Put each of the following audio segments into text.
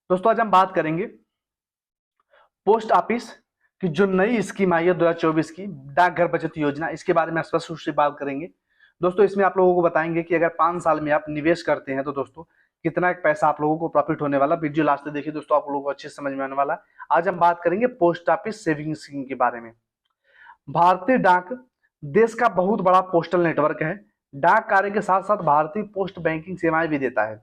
दोस्तों आज हम बात करेंगे पोस्ट ऑफिस की जो नई स्कीम आई है 2024 की डाकघर बचत योजना। इसके बारे में स्पष्ट रूप से बात करेंगे। दोस्तों इसमें आप लोगों को बताएंगे कि अगर 5 साल में आप निवेश करते हैं तो दोस्तों कितना एक पैसा आप लोगों को प्रॉफिट होने वाला। वीडियो लास्ट तक देखिए दोस्तों, आप लोगों को अच्छे से समझ में आने वाला। आज हम बात करेंगे पोस्ट ऑफिस सेविंग स्कीम के बारे में। भारतीय डाक देश का बहुत बड़ा पोस्टल नेटवर्क है। डाक कार्य के साथ साथ भारतीय पोस्ट बैंकिंग सेवाएं भी देता है।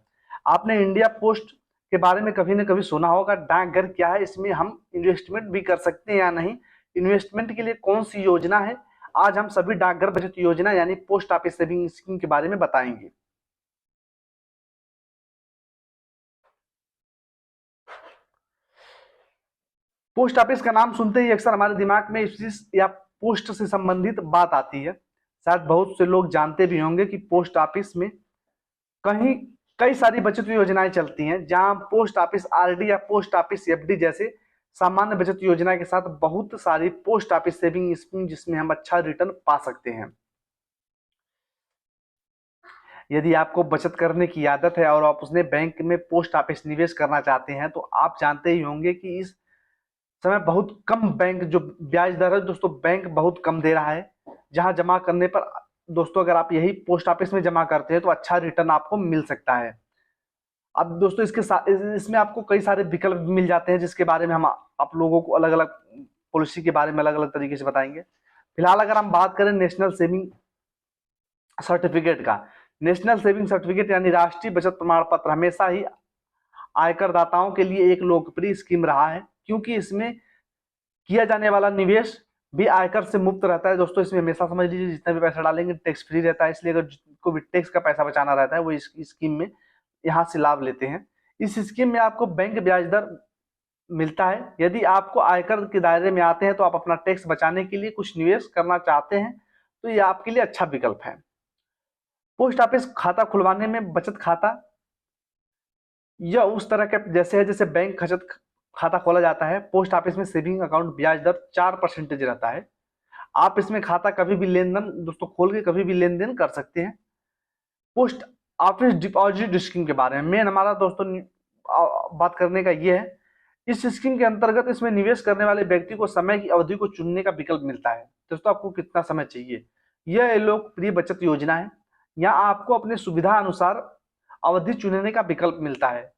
आपने इंडिया पोस्ट के बारे में कभी न कभी सुना होगा। डाकघर क्या है, इसमें हम इन्वेस्टमेंट भी कर सकते हैं या नहीं, इन्वेस्टमेंट के लिए कौन सी योजना है, आज हम सभी डाकघर बचत योजना यानी पोस्ट ऑफिस सेविंग स्कीम के बारे में बताएंगे। पोस्ट ऑफिस का नाम सुनते ही अक्सर हमारे दिमाग में इस या पोस्ट से संबंधित बात आती है। शायद बहुत से लोग जानते भी होंगे कि पोस्ट ऑफिस में कहीं कई सारी बचत योजनाएं चलती हैं, जहां पोस्ट ऑफिस आरडी या पोस्ट ऑफिस एफडी जैसे सामान्य बचत योजना के साथ बहुत सारी पोस्ट ऑफिस सेविंग स्कीम जिसमें हम अच्छा रिटर्न पा सकते हैं। यदि आपको बचत करने की आदत है और आप उसने बैंक में पोस्ट ऑफिस निवेश करना चाहते हैं तो आप जानते ही होंगे कि इस समय बहुत कम बैंक जो ब्याज दर है दोस्तों, बैंक बहुत कम दे रहा है। जहां जमा करने पर दोस्तों अगर आप यही पोस्ट ऑफिस में जमा करते हैं तो अच्छा रिटर्न आपको मिल सकता है। अब दोस्तों इसके साथ इसमें आपको कई सारे विकल्प मिल जाते हैं, जिसके बारे में हम आप लोगों को अलग अलग पॉलिसी के बारे में अलग अलग तरीके से बताएंगे। फिलहाल अगर हम बात करें नेशनल सेविंग सर्टिफिकेट का, नेशनल सेविंग सर्टिफिकेट यानी राष्ट्रीय बचत प्रमाण पत्र हमेशा ही आयकर दाताओं के लिए एक लोकप्रिय स्कीम रहा है, क्योंकि इसमें किया जाने वाला निवेश भी आयकर से मुक्त रहता है। दोस्तों इसमें हमेशा समझ लीजिए जितना भी पैसा डालेंगे टैक्स फ्री रहता है, इसलिए अगर जिनको भी टैक्स का पैसा बचाना रहता है वो इस स्कीम में यहाँ से लाभ लेते हैं। इस स्कीम में आपको बैंक ब्याज दर मिलता है। यदि आपको आयकर के दायरे में आते हैं तो आप अपना टैक्स बचाने के लिए कुछ निवेश करना चाहते हैं तो ये आपके लिए अच्छा विकल्प है। पोस्ट ऑफिस खाता खुलवाने में बचत खाता यह उस तरह के जैसे है जैसे बैंक बचत खाता खोला जाता है। पोस्ट ऑफिस में सेविंग अकाउंट ब्याज दर 4% रहता है। आप इसमें खाता कभी भी लेन देन दोस्तों खोल के कभी भी लेन देन कर सकते हैं। पोस्ट ऑफिस डिपॉजिट स्कीम के बारे में मेन हमारा दोस्तों बात करने का ये है। इस स्कीम के अंतर्गत इसमें निवेश करने वाले व्यक्ति को समय की अवधि को चुनने का विकल्प मिलता है। दोस्तों आपको कितना समय चाहिए, यह लोकप्रिय बचत योजना है। यहाँ आपको अपने सुविधा अनुसार अवधि चुनने का विकल्प मिलता है।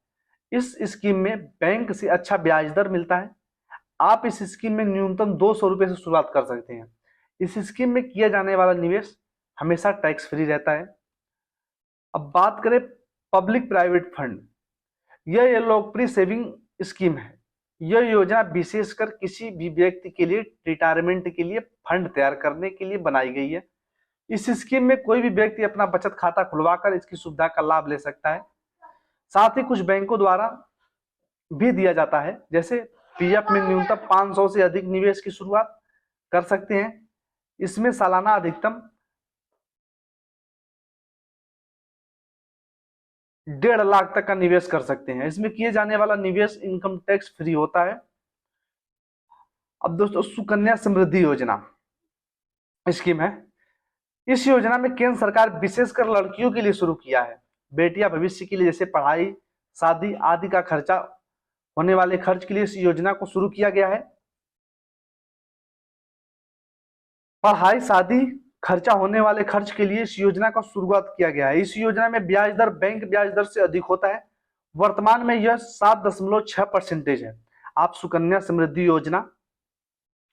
इस स्कीम में बैंक से अच्छा ब्याज दर मिलता है। आप इस स्कीम में न्यूनतम 200 रुपए से शुरुआत कर सकते हैं। इस स्कीम में किया जाने वाला निवेश हमेशा टैक्स फ्री रहता है। अब बात करें पब्लिक प्राइवेट फंड, यह लोकप्रिय सेविंग स्कीम है। यह योजना विशेषकर किसी भी व्यक्ति के लिए रिटायरमेंट के लिए फंड तैयार करने के लिए बनाई गई है। इस स्कीम में कोई भी व्यक्ति अपना बचत खाता खुलवाकर इसकी सुविधा का लाभ ले सकता है। साथ ही कुछ बैंकों द्वारा भी दिया जाता है, जैसे पीएफ में न्यूनतम 500 से अधिक निवेश की शुरुआत कर सकते हैं। इसमें सालाना अधिकतम 1.5 लाख तक का निवेश कर सकते हैं। इसमें किए जाने वाला निवेश इनकम टैक्स फ्री होता है। अब दोस्तों सुकन्या समृद्धि योजना स्कीम है। इस योजना में केंद्र सरकार विशेषकर लड़कियों के लिए शुरू किया है। बेटियां भविष्य के लिए जैसे पढ़ाई शादी आदि का खर्चा होने वाले खर्च के लिए इस योजना को शुरू किया गया है। पढ़ाई शादी खर्चा होने वाले खर्च के लिए इस योजना का शुरुआत किया गया है। इस योजना में ब्याज दर बैंक ब्याज दर से अधिक होता है। वर्तमान में यह 7.6% है। आप सुकन्या समृद्धि योजना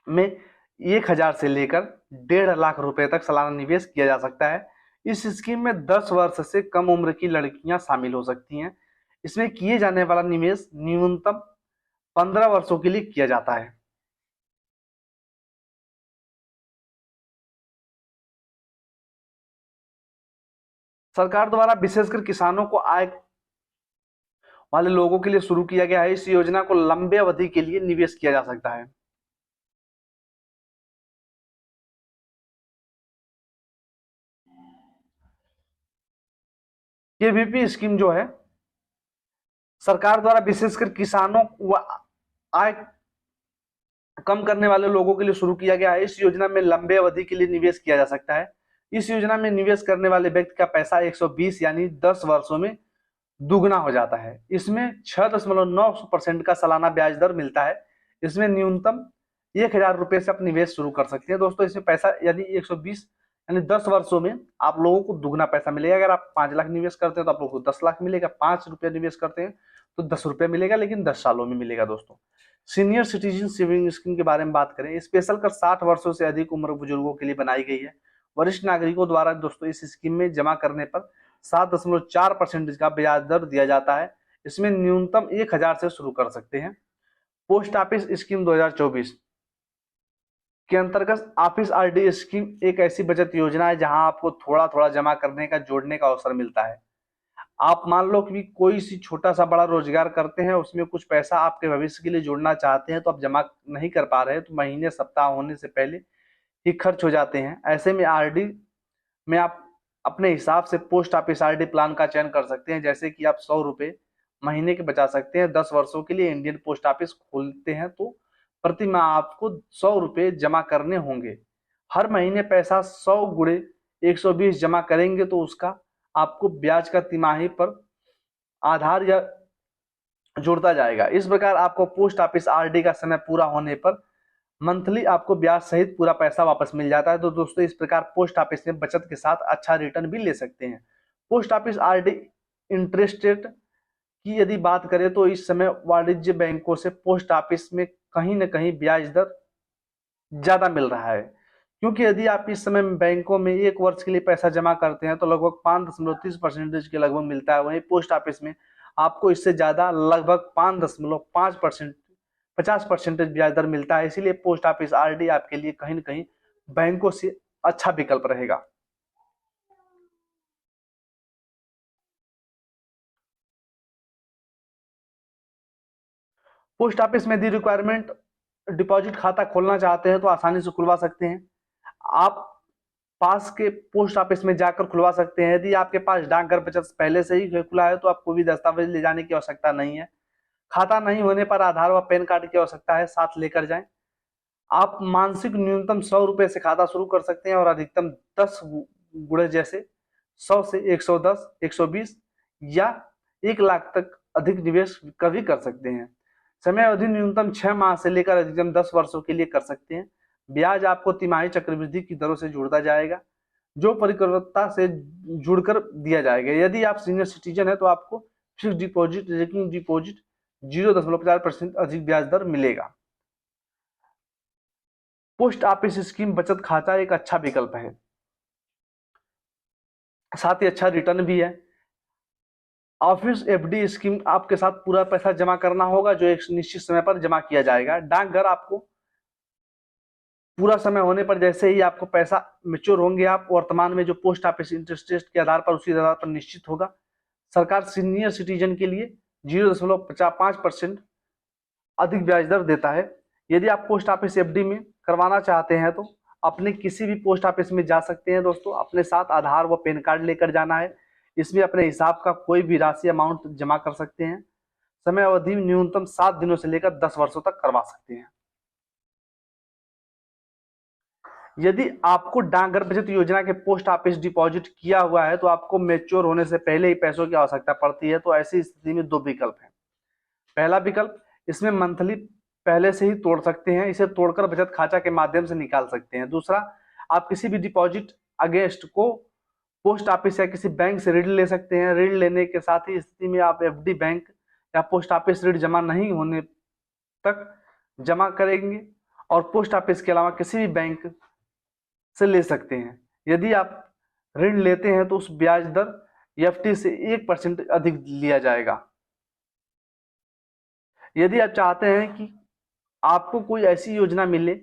में 1000 से लेकर 1.5 लाख रुपए तक सालाना निवेश किया जा सकता है। इस स्कीम में 10 वर्ष से कम उम्र की लड़कियां शामिल हो सकती हैं। इसमें किए जाने वाला निवेश न्यूनतम 15 वर्षों के लिए किया जाता है। सरकार द्वारा विशेषकर किसानों को आय वाले लोगों के लिए शुरू किया गया है। इस योजना को लंबे अवधि के लिए निवेश किया जा सकता है। केवीपी स्कीम जो है सरकार द्वारा विशेषकर किसानों व आय कम करने वाले लोगों के लिए शुरू किया गया है। इस योजना में लंबे अवधि के लिए निवेश किया जा सकता है। इस योजना में निवेश करने वाले व्यक्ति का पैसा 120 यानी 10 वर्षों में दुगना हो जाता है। इसमें 6.9% का सालाना ब्याज दर मिलता है। इसमें न्यूनतम 1,000 रुपये से आप निवेश शुरू कर सकते हैं दोस्तों। इसमें पैसा यदि 120 यानी 10 वर्षों में आप लोगों को दुगना पैसा मिलेगा। अगर आप 5 लाख निवेश करते हैं तो आप लोगों को 10 लाख मिलेगा। 5 रुपये निवेश करते हैं तो 10 रुपये मिलेगा, लेकिन 10 सालों में मिलेगा दोस्तों। सीनियर सिटीजन सेविंग स्कीम के बारे में बात करें, स्पेशल कर 60 वर्षों से अधिक उम्र बुजुर्गों के लिए बनाई गई है। वरिष्ठ नागरिकों द्वारा दोस्तों इस स्कीम में जमा करने पर 7.4% का ब्याज दर दिया जाता है। इसमें न्यूनतम 1,000 से शुरू कर सकते हैं। पोस्ट ऑफिस स्कीम 2024 के अंतर्गत ऑफिस आरडी स्कीम एक ऐसी बचत योजना है जहां आपको थोड़ा थोड़ा जमा करने का, जोड़ने का अवसर मिलता है। आप मान लो कि कोई सी छोटा सा बड़ा रोजगार करते हैं, उसमें कुछ पैसा आपके भविष्य के लिए जोड़ना चाहते हैं, तो आप जमा नहीं कर पा रहे हैं, तो महीने सप्ताह होने से पहले ही खर्च हो जाते हैं। ऐसे में आरडी में आप अपने हिसाब से पोस्ट ऑफिस आरडी प्लान का चयन कर सकते हैं। जैसे कि आप 100 रुपये महीने के बचा सकते हैं। 10 वर्षों के लिए इंडियन पोस्ट ऑफिस खोलते हैं तो प्रति माह आपको 100 रुपये जमा करने होंगे। हर महीने पैसा 100 गुणे 120 जमा करेंगे तो उसका आपको ब्याज का तिमाही पर आधार या जुड़ता जाएगा। इस प्रकार आपको पोस्ट ऑफिस आरडी का समय पूरा होने पर मंथली आपको ब्याज सहित पूरा पैसा वापस मिल जाता है। तो दोस्तों इस प्रकार पोस्ट ऑफिस में बचत के साथ अच्छा रिटर्न भी ले सकते हैं। Post office RD interest rate की यदि बात करें तो इस समय वाणिज्य बैंकों से पोस्ट ऑफिस में कहीं ना कहीं ब्याज दर ज्यादा मिल रहा है, क्योंकि यदि आप इस समय बैंकों में 1 वर्ष के लिए पैसा जमा करते हैं तो लगभग 5.30% के लगभग मिलता है। वहीं पोस्ट ऑफिस में आपको इससे ज्यादा लगभग 5.5% 50% ब्याज दर मिलता है। इसीलिए पोस्ट ऑफिस आरडी आपके लिए कहीं ना कहीं बैंकों से अच्छा विकल्प रहेगा। पोस्ट ऑफिस में यदि रिक्वायरमेंट डिपॉजिट खाता खोलना चाहते हैं तो आसानी से खुलवा सकते हैं। आप पास के पोस्ट ऑफिस में जाकर खुलवा सकते हैं। यदि आपके पास डाकघर बचत पहले से ही खुला है तो आपको भी दस्तावेज ले जाने की आवश्यकता नहीं है। खाता नहीं होने पर आधार व पैन कार्ड की आवश्यकता है, साथ लेकर जाएं। आप मानसिक न्यूनतम 100 रुपए से खाता शुरू कर सकते हैं और अधिकतम 10 गुणे जैसे 100 से 110, 120 या 1 लाख तक अधिक निवेश कभी कर सकते हैं। समय अवधि न्यूनतम 6 माह से लेकर अधिकतम 10 वर्षों के लिए कर सकते हैं। ब्याज आपको तिमाही चक्रवृद्धि की दरों से जुड़ता जाएगा, जो परिपक्वता से जुड़कर दिया जाएगा। यदि आप सीनियर सिटीजन है तो आपको फिक्स डिपॉजिट, रेकरिंग डिपॉजिट 0.50% अधिक ब्याज दर मिलेगा। पोस्ट ऑफिस स्कीम बचत खाता एक अच्छा विकल्प है, साथ ही अच्छा रिटर्न भी है। ऑफिस एफडी स्कीम आपके साथ पूरा पैसा जमा करना होगा, जो एक निश्चित समय पर जमा किया जाएगा। डाकघर आपको पूरा समय होने पर जैसे ही आपको पैसा मेच्योर होंगे, आप वर्तमान में जो पोस्ट ऑफिस इंटरेस्ट रेट के आधार पर उसी आधार पर निश्चित होगा। सरकार सीनियर सिटीजन के लिए 0.5% अधिक ब्याज दर देता है। यदि आप पोस्ट ऑफिस एफडी में करवाना चाहते हैं तो अपने किसी भी पोस्ट ऑफिस में जा सकते हैं दोस्तों। अपने साथ आधार व पैन कार्ड लेकर जाना है। इसमें अपने हिसाब का कोई भी राशि अमाउंट जमा कर सकते हैं। समय अवधि न्यूनतम 7 दिनों से लेकर 10 वर्षों तक करवा सकते हैं। यदि आपको डाकघर बचत योजना के पोस्ट ऑफिस डिपॉजिट किया हुआ है तो आपको मैच्योर होने से पहले ही पैसों की आवश्यकता पड़ती है। तो ऐसी स्थिति में 2 विकल्प हैं। पहला विकल्प, इसमें मंथली पहले से ही तोड़ सकते हैं, इसे तोड़कर बचत खाता के माध्यम से निकाल सकते हैं। दूसरा, आप किसी भी डिपॉजिट अगेंस्ट को पोस्ट ऑफिस या किसी बैंक से ऋण ले सकते हैं। ऋण लेने के साथ ही स्थिति में आप एफडी बैंक या पोस्ट ऑफिस ऋण जमा नहीं होने तक जमा करेंगे और पोस्ट ऑफिस के अलावा किसी भी बैंक से ले सकते हैं। यदि आप ऋण लेते हैं तो उस ब्याज दर एफडी से 1% अधिक लिया जाएगा। यदि आप चाहते हैं कि आपको कोई ऐसी योजना मिले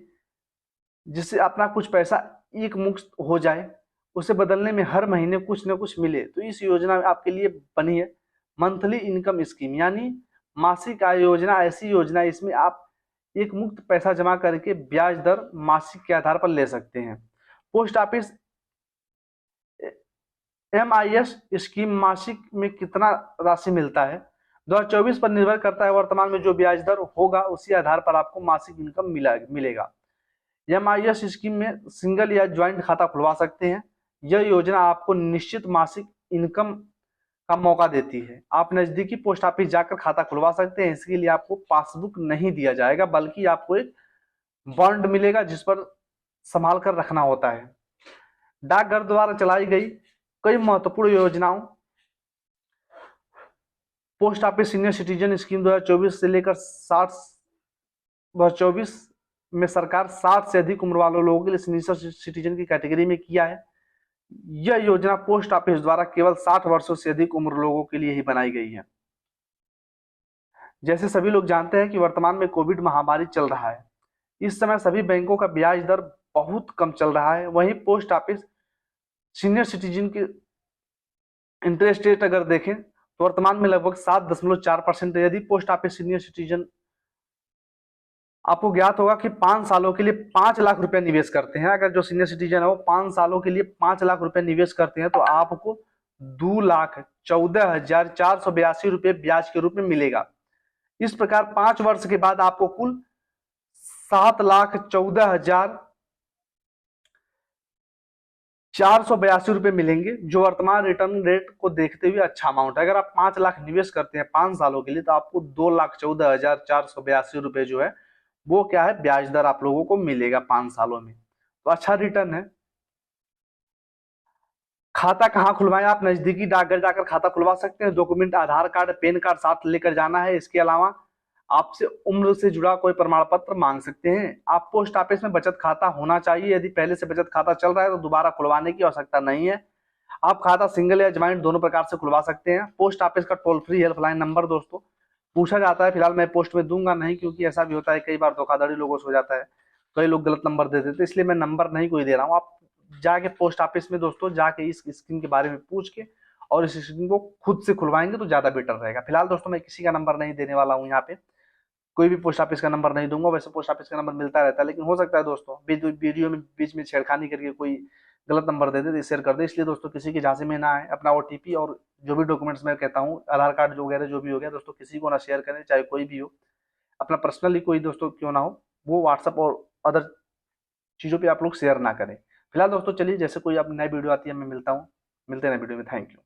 जिससे अपना कुछ पैसा एक मुश्त हो जाए, उसे बदलने में हर महीने कुछ न कुछ मिले, तो इस योजना आपके लिए बनी है मंथली इनकम स्कीम, यानी मासिक आय योजना। ऐसी योजना इसमें आप एक मुक्त पैसा जमा करके ब्याज दर मासिक के आधार पर ले सकते हैं। पोस्ट ऑफिस MIS स्कीम मासिक में कितना राशि मिलता है 2024 पर निर्भर करता है। वर्तमान में जो ब्याज दर होगा उसी आधार पर आपको मासिक इनकम मिलेगा। MIS स्कीम में सिंगल या ज्वाइंट खाता खुलवा सकते हैं। यह योजना आपको निश्चित मासिक इनकम का मौका देती है। आप नजदीकी पोस्ट ऑफिस जाकर खाता खुलवा सकते हैं। इसके लिए आपको पासबुक नहीं दिया जाएगा, बल्कि आपको एक बॉन्ड मिलेगा जिस पर संभाल कर रखना होता है। डाकघर द्वारा चलाई गई कई महत्वपूर्ण योजनाओं, post office senior citizen scheme 2024 से लेकर 2024 में सरकार 60 से अधिक उम्र वाले लोगों के लिए सीनियर सिटीजन की कैटेगरी में किया है। यह योजना पोस्ट ऑफिस द्वारा केवल 60 वर्षों से अधिक उम्र लोगों के लिए ही बनाई गई है। जैसे सभी लोग जानते हैं कि वर्तमान में कोविड महामारी चल रहा है। इस समय सभी बैंकों का ब्याज दर बहुत कम चल रहा है। वहीं पोस्ट ऑफिस सीनियर सिटीजन की इंटरेस्ट रेट अगर देखें तो वर्तमान में लगभग 7.4% है। यदि पोस्ट ऑफिस सीनियर सिटीजन, आपको ज्ञात होगा कि 5 सालों के लिए 5 लाख रुपए निवेश करते हैं, अगर जो सीनियर सिटीजन है वो 5 सालों के लिए 5 लाख रुपए निवेश करते हैं तो आपको 2,14,482 रुपए ब्याज के रूप में मिलेगा। इस प्रकार 5 वर्ष के बाद आपको कुल 7,14,482 रुपए मिलेंगे, जो वर्तमान रिटर्न रेट को देखते हुए अच्छा अमाउंट है। अगर आप 5 लाख निवेश करते हैं 5 सालों के लिए तो आपको 2,14,482 रुपए जो है वो क्या है, ब्याज दर आप लोगों को मिलेगा 5 सालों में। तो अच्छा रिटर्न है। खाता कहाँ खुलवाएं? आप नजदीकी डाकघर जाकर खाता खुलवा सकते हैं। डॉक्यूमेंट आधार कार्ड, पैन कार्ड साथ लेकर जाना है। इसके अलावा आपसे उम्र से जुड़ा कोई प्रमाण पत्र मांग सकते हैं। आप पोस्ट ऑफिस में बचत खाता होना चाहिए। यदि पहले से बचत खाता चल रहा है तो दोबारा खुलवाने की आवश्यकता नहीं है। आप खाता सिंगल या ज्वाइंट दोनों प्रकार से खुलवा सकते हैं। पोस्ट ऑफिस का टोल फ्री हेल्पलाइन नंबर दोस्तों पूछा जाता है, फिलहाल मैं पोस्ट में दूंगा नहीं, क्योंकि ऐसा भी होता है कई बार धोखाधड़ी लोगों से हो जाता है, कई लोग गलत नंबर दे देते, इसलिए मैं नंबर नहीं कोई दे रहा हूँ। आप जाके पोस्ट ऑफिस में दोस्तों जाके इस स्कीम के बारे में पूछ के और इस स्कीम को खुद से खुलवाएंगे तो ज्यादा बेटर रहेगा। फिलहाल दोस्तों मैं किसी का नंबर नहीं देने वाला हूँ, यहाँ पे कोई भी पोस्ट ऑफिस का नंबर नहीं दूंगा। वैसे पोस्ट ऑफिस का नंबर मिलता रहता है, लेकिन हो सकता है दोस्तों वीडियो में बीच में छेड़खानी करके कोई गलत नंबर दे दे तो शेयर कर दे। इसलिए दोस्तों किसी की झांसे में ना आए। अपना OTP और जो भी डॉक्यूमेंट्स मैं कहता हूँ, आधार कार्ड जो वगैरह जो भी हो गया दोस्तों, किसी को ना शेयर करें, चाहे कोई भी हो। अपना पर्सनली कोई दोस्तों क्यों ना हो, वो व्हाट्सअप और अदर चीज़ों पे आप लोग शेयर ना करें। फिलहाल दोस्तों चलिए, जैसे कोई अब नई वीडियो आती है मैं मिलता हूँ, मिलते हैं नई वीडियो में। Thank you.